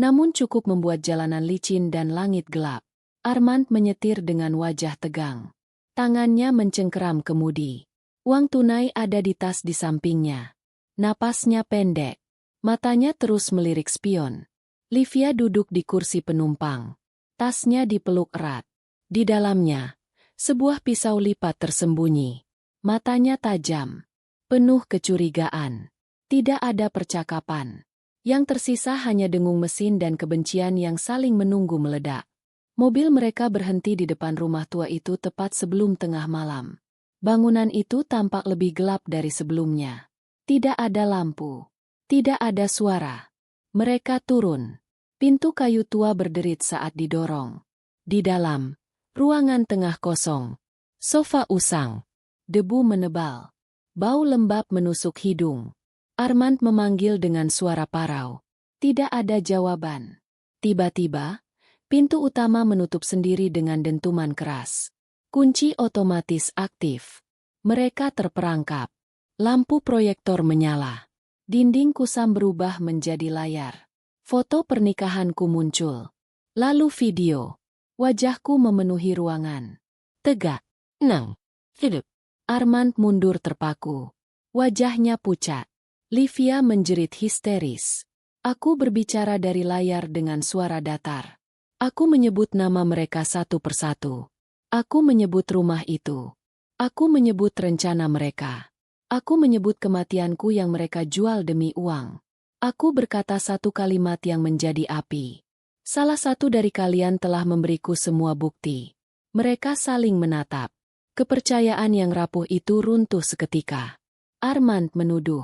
namun cukup membuat jalanan licin dan langit gelap. Armand menyetir dengan wajah tegang. Tangannya mencengkeram kemudi. Uang tunai ada di tas di sampingnya. Napasnya pendek. Matanya terus melirik spion. Livia duduk di kursi penumpang. Tasnya dipeluk erat. Di dalamnya, sebuah pisau lipat tersembunyi. Matanya tajam. Penuh kecurigaan. Tidak ada percakapan. Yang tersisa hanya dengung mesin dan kebencian yang saling menunggu meledak. Mobil mereka berhenti di depan rumah tua itu tepat sebelum tengah malam. Bangunan itu tampak lebih gelap dari sebelumnya. Tidak ada lampu. Tidak ada suara. Mereka turun. Pintu kayu tua berderit saat didorong. Di dalam, ruangan tengah kosong. Sofa usang. Debu menebal. Bau lembab menusuk hidung. Armand memanggil dengan suara parau. Tidak ada jawaban. Tiba-tiba, pintu utama menutup sendiri dengan dentuman keras. Kunci otomatis aktif. Mereka terperangkap. Lampu proyektor menyala. Dinding kusam berubah menjadi layar. Foto pernikahanku muncul. Lalu video. Wajahku memenuhi ruangan. Tegak. Nang. Hidup. Armand mundur terpaku. Wajahnya pucat. Livia menjerit histeris. Aku berbicara dari layar dengan suara datar. Aku menyebut nama mereka satu persatu. Aku menyebut rumah itu. Aku menyebut rencana mereka. Aku menyebut kematianku yang mereka jual demi uang. Aku berkata satu kalimat yang menjadi api. Salah satu dari kalian telah memberiku semua bukti. Mereka saling menatap. Kepercayaan yang rapuh itu runtuh seketika. Armand menuduh.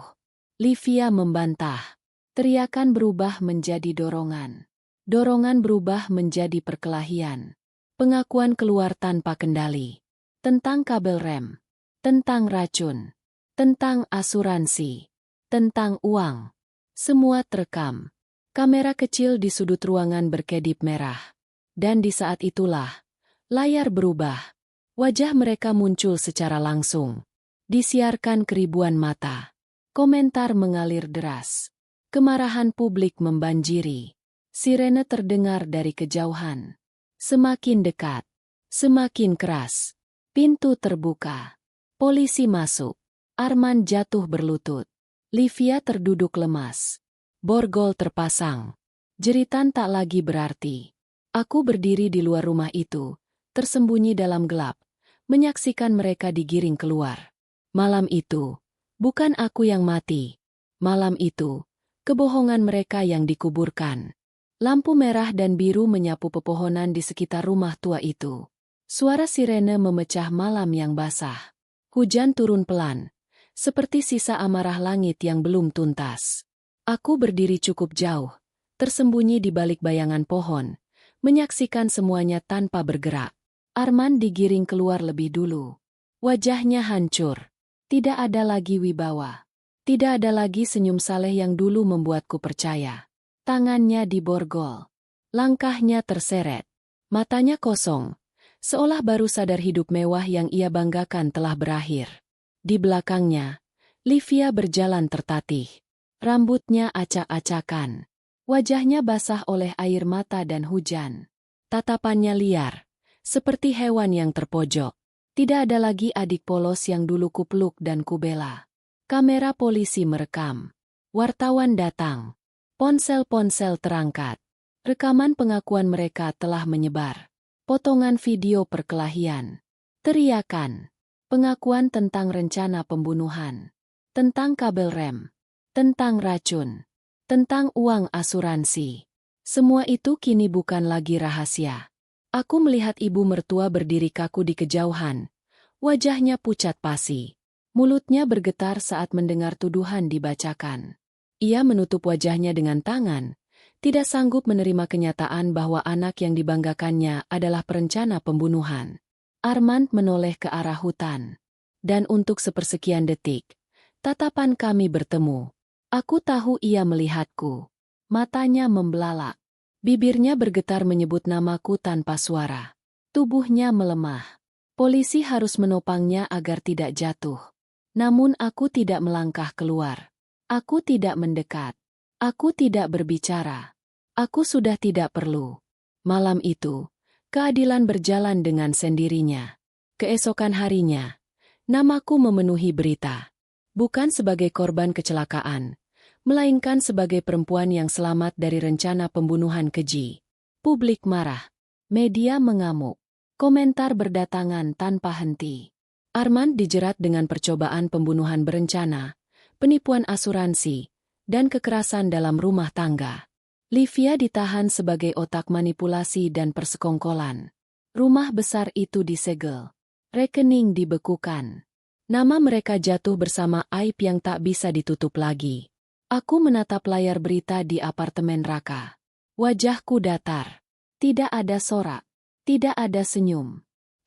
Livia membantah. Teriakan berubah menjadi dorongan. Dorongan berubah menjadi perkelahian. Pengakuan keluar tanpa kendali. Tentang kabel rem. Tentang racun. Tentang asuransi. Tentang uang. Semua terekam. Kamera kecil di sudut ruangan berkedip merah. Dan di saat itulah, layar berubah. Wajah mereka muncul secara langsung. Disiarkan ke ribuan mata. Komentar mengalir deras. Kemarahan publik membanjiri. Sirene terdengar dari kejauhan. Semakin dekat. Semakin keras. Pintu terbuka. Polisi masuk. Armand jatuh berlutut. Livia terduduk lemas. Borgol terpasang. Jeritan tak lagi berarti. Aku berdiri di luar rumah itu, tersembunyi dalam gelap, menyaksikan mereka digiring keluar. Malam itu, bukan aku yang mati. Malam itu, kebohongan mereka yang dikuburkan. Lampu merah dan biru menyapu pepohonan di sekitar rumah tua itu. Suara sirene memecah malam yang basah. Hujan turun pelan. Seperti sisa amarah langit yang belum tuntas. Aku berdiri cukup jauh, tersembunyi di balik bayangan pohon, menyaksikan semuanya tanpa bergerak. Armand digiring keluar lebih dulu. Wajahnya hancur. Tidak ada lagi wibawa. Tidak ada lagi senyum saleh yang dulu membuatku percaya. Tangannya diborgol. Langkahnya terseret. Matanya kosong. Seolah baru sadar hidup mewah yang ia banggakan telah berakhir. Di belakangnya, Livia berjalan tertatih. Rambutnya acak-acakan. Wajahnya basah oleh air mata dan hujan. Tatapannya liar, seperti hewan yang terpojok. Tidak ada lagi adik polos yang dulu kupeluk dan kubela. Kamera polisi merekam. Wartawan datang. Ponsel-ponsel terangkat. Rekaman pengakuan mereka telah menyebar. Potongan video perkelahian. Teriakan. Pengakuan tentang rencana pembunuhan. Tentang kabel rem. Tentang racun. Tentang uang asuransi. Semua itu kini bukan lagi rahasia. Aku melihat ibu mertua berdiri kaku di kejauhan. Wajahnya pucat pasi. Mulutnya bergetar saat mendengar tuduhan dibacakan. Ia menutup wajahnya dengan tangan. Tidak sanggup menerima kenyataan bahwa anak yang dibanggakannya adalah perencana pembunuhan. Armand menoleh ke arah hutan. Dan untuk sepersekian detik, tatapan kami bertemu. Aku tahu ia melihatku. Matanya membelalak. Bibirnya bergetar menyebut namaku tanpa suara. Tubuhnya melemah. Polisi harus menopangnya agar tidak jatuh. Namun aku tidak melangkah keluar. Aku tidak mendekat. Aku tidak berbicara. Aku sudah tidak perlu. Malam itu, keadilan berjalan dengan sendirinya. Keesokan harinya, namaku memenuhi berita. Bukan sebagai korban kecelakaan, melainkan sebagai perempuan yang selamat dari rencana pembunuhan keji. Publik marah. Media mengamuk. Komentar berdatangan tanpa henti. Armand dijerat dengan percobaan pembunuhan berencana, penipuan asuransi, dan kekerasan dalam rumah tangga. Livia ditahan sebagai otak manipulasi dan persekongkolan. Rumah besar itu disegel. Rekening dibekukan. Nama mereka jatuh bersama aib yang tak bisa ditutup lagi. Aku menatap layar berita di apartemen Raka. Wajahku datar. Tidak ada sorak. Tidak ada senyum.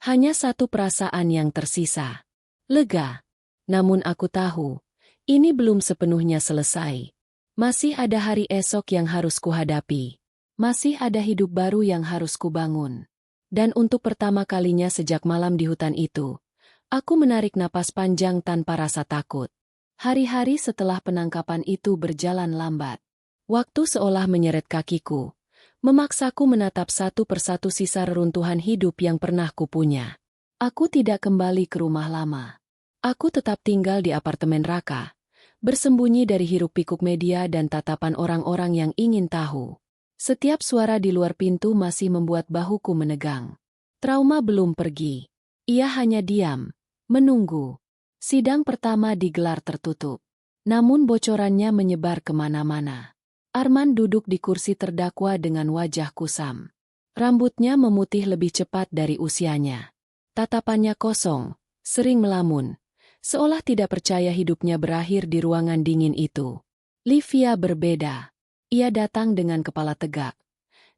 Hanya satu perasaan yang tersisa. Lega. Namun aku tahu, ini belum sepenuhnya selesai. Masih ada hari esok yang harus kuhadapi. Masih ada hidup baru yang harus kubangun. Dan untuk pertama kalinya sejak malam di hutan itu, aku menarik napas panjang tanpa rasa takut. Hari-hari setelah penangkapan itu berjalan lambat. Waktu seolah menyeret kakiku, memaksaku menatap satu persatu sisa reruntuhan hidup yang pernah kupunya. Aku tidak kembali ke rumah lama. Aku tetap tinggal di apartemen Raka, bersembunyi dari hiruk-pikuk media dan tatapan orang-orang yang ingin tahu. Setiap suara di luar pintu masih membuat bahuku menegang. Trauma belum pergi. Ia hanya diam, menunggu. Sidang pertama digelar tertutup. Namun bocorannya menyebar kemana-mana. Arman duduk di kursi terdakwa dengan wajah kusam. Rambutnya memutih lebih cepat dari usianya. Tatapannya kosong, sering melamun, seolah tidak percaya hidupnya berakhir di ruangan dingin itu. Livia berbeda. Ia datang dengan kepala tegak.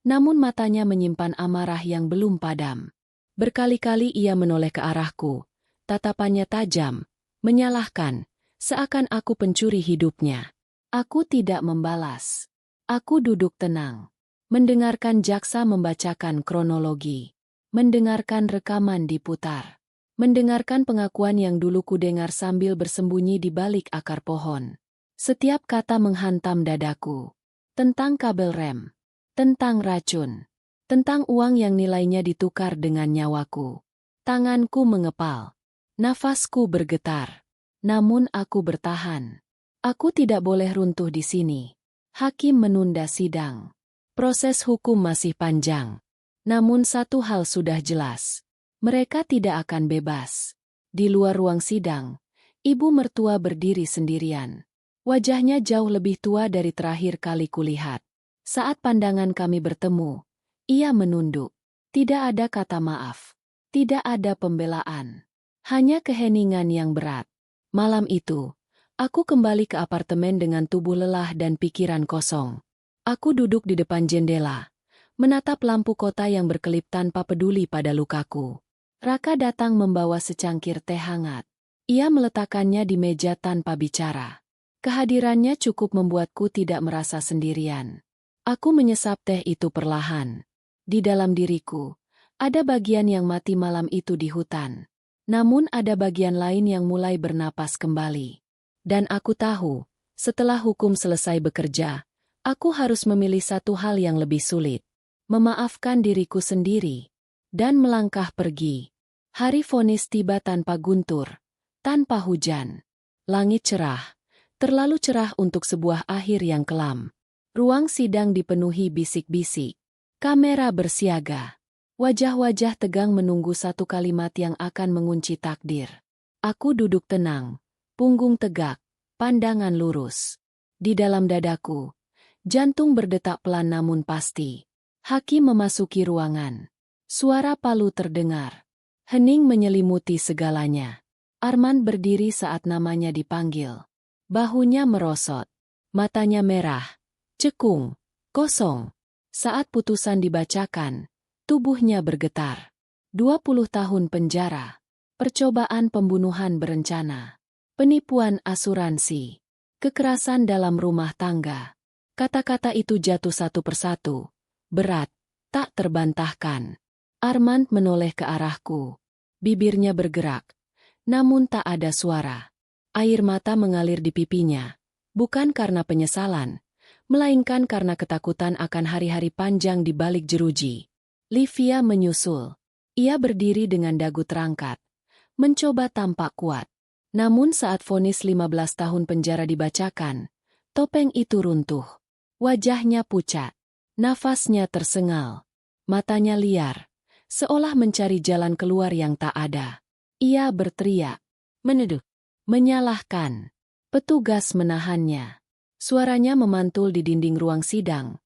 Namun matanya menyimpan amarah yang belum padam. Berkali-kali ia menoleh ke arahku. Tatapannya tajam, menyalahkan, seakan aku pencuri hidupnya. Aku tidak membalas. Aku duduk tenang, mendengarkan jaksa membacakan kronologi, mendengarkan rekaman diputar, mendengarkan pengakuan yang dulu kudengar sambil bersembunyi di balik akar pohon. Setiap kata menghantam dadaku. Tentang kabel rem, tentang racun, tentang uang yang nilainya ditukar dengan nyawaku. Tanganku mengepal. Nafasku bergetar. Namun aku bertahan. Aku tidak boleh runtuh di sini. Hakim menunda sidang. Proses hukum masih panjang. Namun satu hal sudah jelas. Mereka tidak akan bebas. Di luar ruang sidang, ibu mertua berdiri sendirian. Wajahnya jauh lebih tua dari terakhir kali kulihat. Saat pandangan kami bertemu, ia menunduk. Tidak ada kata maaf. Tidak ada pembelaan. Hanya keheningan yang berat. Malam itu, aku kembali ke apartemen dengan tubuh lelah dan pikiran kosong. Aku duduk di depan jendela, menatap lampu kota yang berkelip tanpa peduli pada lukaku. Raka datang membawa secangkir teh hangat. Ia meletakkannya di meja tanpa bicara. Kehadirannya cukup membuatku tidak merasa sendirian. Aku menyesap teh itu perlahan. Di dalam diriku, ada bagian yang mati malam itu di hutan. Namun ada bagian lain yang mulai bernapas kembali. Dan aku tahu, setelah hukum selesai bekerja, aku harus memilih satu hal yang lebih sulit. Memaafkan diriku sendiri. Dan melangkah pergi. Hari vonis tiba tanpa guntur. Tanpa hujan. Langit cerah. Terlalu cerah untuk sebuah akhir yang kelam. Ruang sidang dipenuhi bisik-bisik. Kamera bersiaga. Wajah-wajah tegang menunggu satu kalimat yang akan mengunci takdir. Aku duduk tenang, punggung tegak, pandangan lurus. Di dalam dadaku, jantung berdetak pelan namun pasti. Hakim memasuki ruangan. Suara palu terdengar. Hening menyelimuti segalanya. Arman berdiri saat namanya dipanggil. Bahunya merosot. Matanya merah. Cekung. Kosong. Saat putusan dibacakan, tubuhnya bergetar. 20 tahun penjara. Percobaan pembunuhan berencana. Penipuan asuransi. Kekerasan dalam rumah tangga. Kata-kata itu jatuh satu persatu. Berat, tak terbantahkan. Armand menoleh ke arahku. Bibirnya bergerak. Namun tak ada suara. Air mata mengalir di pipinya. Bukan karena penyesalan, melainkan karena ketakutan akan hari-hari panjang di balik jeruji. Livia menyusul. Ia berdiri dengan dagu terangkat, mencoba tampak kuat. Namun saat vonis 15 tahun penjara dibacakan, topeng itu runtuh. Wajahnya pucat. Nafasnya tersengal. Matanya liar, seolah mencari jalan keluar yang tak ada. Ia berteriak, menuduh, menyalahkan. Petugas menahannya. Suaranya memantul di dinding ruang sidang,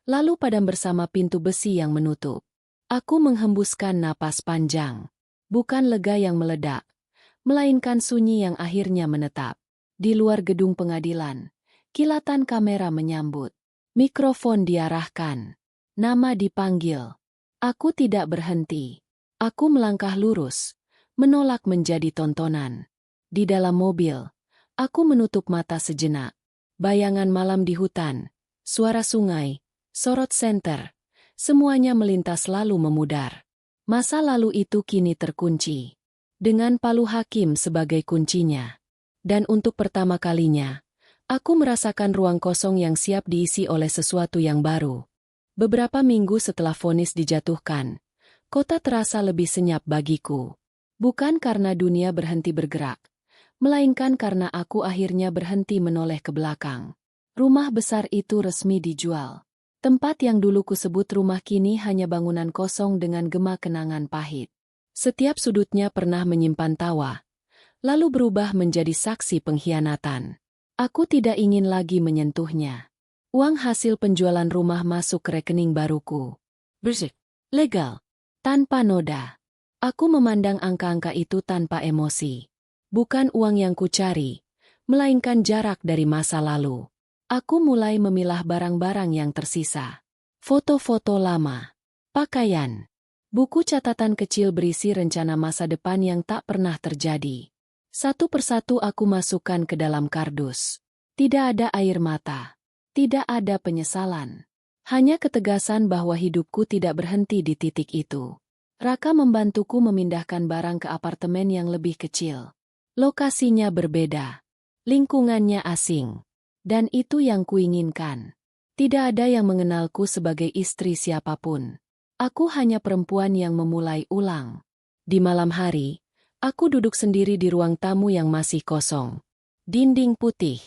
lalu padam bersama pintu besi yang menutup. Aku menghembuskan napas panjang. Bukan lega yang meledak, melainkan sunyi yang akhirnya menetap. Di luar gedung pengadilan, kilatan kamera menyambut. Mikrofon diarahkan. Nama dipanggil. Aku tidak berhenti. Aku melangkah lurus, menolak menjadi tontonan. Di dalam mobil, aku menutup mata sejenak. Bayangan malam di hutan, suara sungai, sorot senter, semuanya melintas lalu memudar. Masa lalu itu kini terkunci. Dengan palu hakim sebagai kuncinya. Dan untuk pertama kalinya, aku merasakan ruang kosong yang siap diisi oleh sesuatu yang baru. Beberapa minggu setelah vonis dijatuhkan, kota terasa lebih senyap bagiku. Bukan karena dunia berhenti bergerak, melainkan karena aku akhirnya berhenti menoleh ke belakang. Rumah besar itu resmi dijual. Tempat yang dulu kusebut rumah kini hanya bangunan kosong dengan gema kenangan pahit. Setiap sudutnya pernah menyimpan tawa, lalu berubah menjadi saksi pengkhianatan. Aku tidak ingin lagi menyentuhnya. Uang hasil penjualan rumah masuk ke rekening baruku. Bersih, legal, tanpa noda. Aku memandang angka-angka itu tanpa emosi. Bukan uang yang kucari, melainkan jarak dari masa lalu. Aku mulai memilah barang-barang yang tersisa. Foto-foto lama, pakaian, buku catatan kecil berisi rencana masa depan yang tak pernah terjadi. Satu persatu aku masukkan ke dalam kardus. Tidak ada air mata. Tidak ada penyesalan. Hanya ketegasan bahwa hidupku tidak berhenti di titik itu. Raka membantuku memindahkan barang ke apartemen yang lebih kecil. Lokasinya berbeda. Lingkungannya asing. Dan itu yang kuinginkan. Tidak ada yang mengenalku sebagai istri siapapun. Aku hanya perempuan yang memulai ulang. Di malam hari, aku duduk sendiri di ruang tamu yang masih kosong. Dinding putih,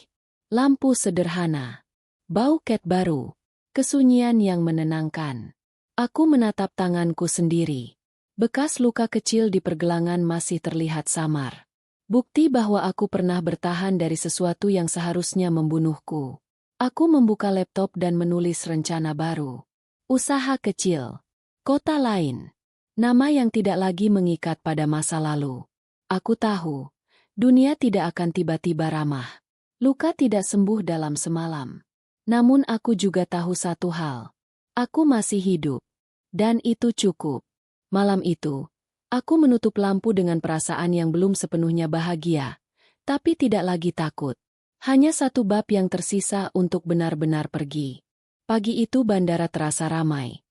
lampu sederhana, bau cat baru, kesunyian yang menenangkan. Aku menatap tanganku sendiri. Bekas luka kecil di pergelangan masih terlihat samar. Bukti bahwa aku pernah bertahan dari sesuatu yang seharusnya membunuhku. Aku membuka laptop dan menulis rencana baru. Usaha kecil, kota lain. Nama yang tidak lagi mengikat pada masa lalu. Aku tahu, dunia tidak akan tiba-tiba ramah. Luka tidak sembuh dalam semalam. Namun aku juga tahu satu hal. Aku masih hidup. Dan itu cukup. Malam itu, aku menutup lampu dengan perasaan yang belum sepenuhnya bahagia, tapi tidak lagi takut. Hanya satu bab yang tersisa untuk benar-benar pergi. Pagi itu bandara terasa ramai.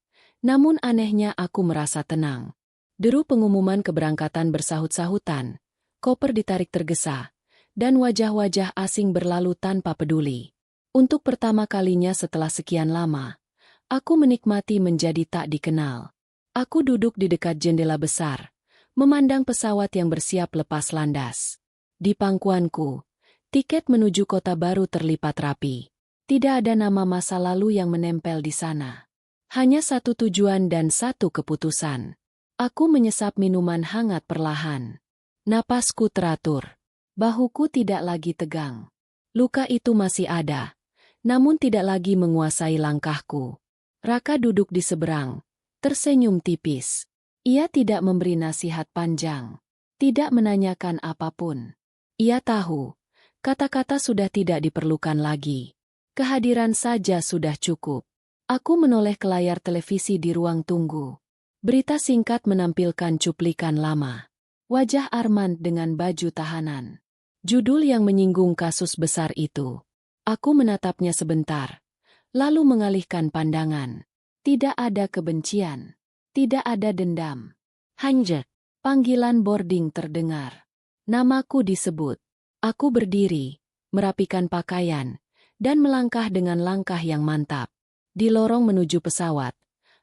Namun anehnya aku merasa tenang. Deru pengumuman keberangkatan bersahut-sahutan, koper ditarik tergesa, dan wajah-wajah asing berlalu tanpa peduli. Untuk pertama kalinya setelah sekian lama, aku menikmati menjadi tak dikenal. Aku duduk di dekat jendela besar, memandang pesawat yang bersiap lepas landas. Di pangkuanku, tiket menuju kota baru terlipat rapi. Tidak ada nama masa lalu yang menempel di sana. Hanya satu tujuan dan satu keputusan. Aku menyesap minuman hangat perlahan. Napasku teratur. Bahuku tidak lagi tegang. Luka itu masih ada, namun tidak lagi menguasai langkahku. Raka duduk di seberang, tersenyum tipis. Ia tidak memberi nasihat panjang. Tidak menanyakan apapun. Ia tahu, kata-kata sudah tidak diperlukan lagi. Kehadiran saja sudah cukup. Aku menoleh ke layar televisi di ruang tunggu. Berita singkat menampilkan cuplikan lama. Wajah Armand dengan baju tahanan. Judul yang menyinggung kasus besar itu. Aku menatapnya sebentar, lalu mengalihkan pandangan. Tidak ada kebencian. Tidak ada dendam. Hanya panggilan boarding terdengar. Namaku disebut. Aku berdiri, merapikan pakaian, dan melangkah dengan langkah yang mantap. Di lorong menuju pesawat,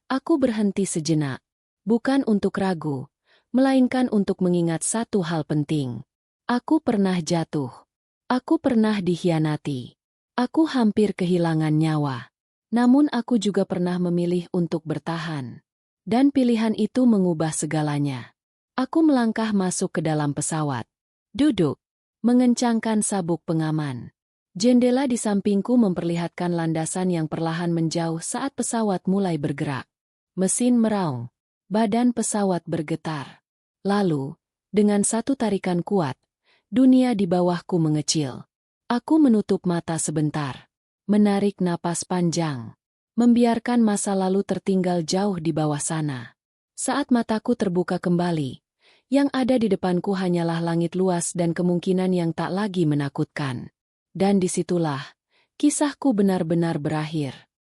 aku berhenti sejenak. Bukan untuk ragu, melainkan untuk mengingat satu hal penting. Aku pernah jatuh. Aku pernah dikhianati. Aku hampir kehilangan nyawa. Namun aku juga pernah memilih untuk bertahan. Dan pilihan itu mengubah segalanya. Aku melangkah masuk ke dalam pesawat. Duduk, mengencangkan sabuk pengaman. Jendela di sampingku memperlihatkan landasan yang perlahan menjauh saat pesawat mulai bergerak. Mesin meraung, badan pesawat bergetar. Lalu, dengan satu tarikan kuat, dunia di bawahku mengecil. Aku menutup mata sebentar, menarik napas panjang, membiarkan masa lalu tertinggal jauh di bawah sana. Saat mataku terbuka kembali, yang ada di depanku hanyalah langit luas dan kemungkinan yang tak lagi menakutkan. Dan disitulah, kisahku benar-benar berakhir.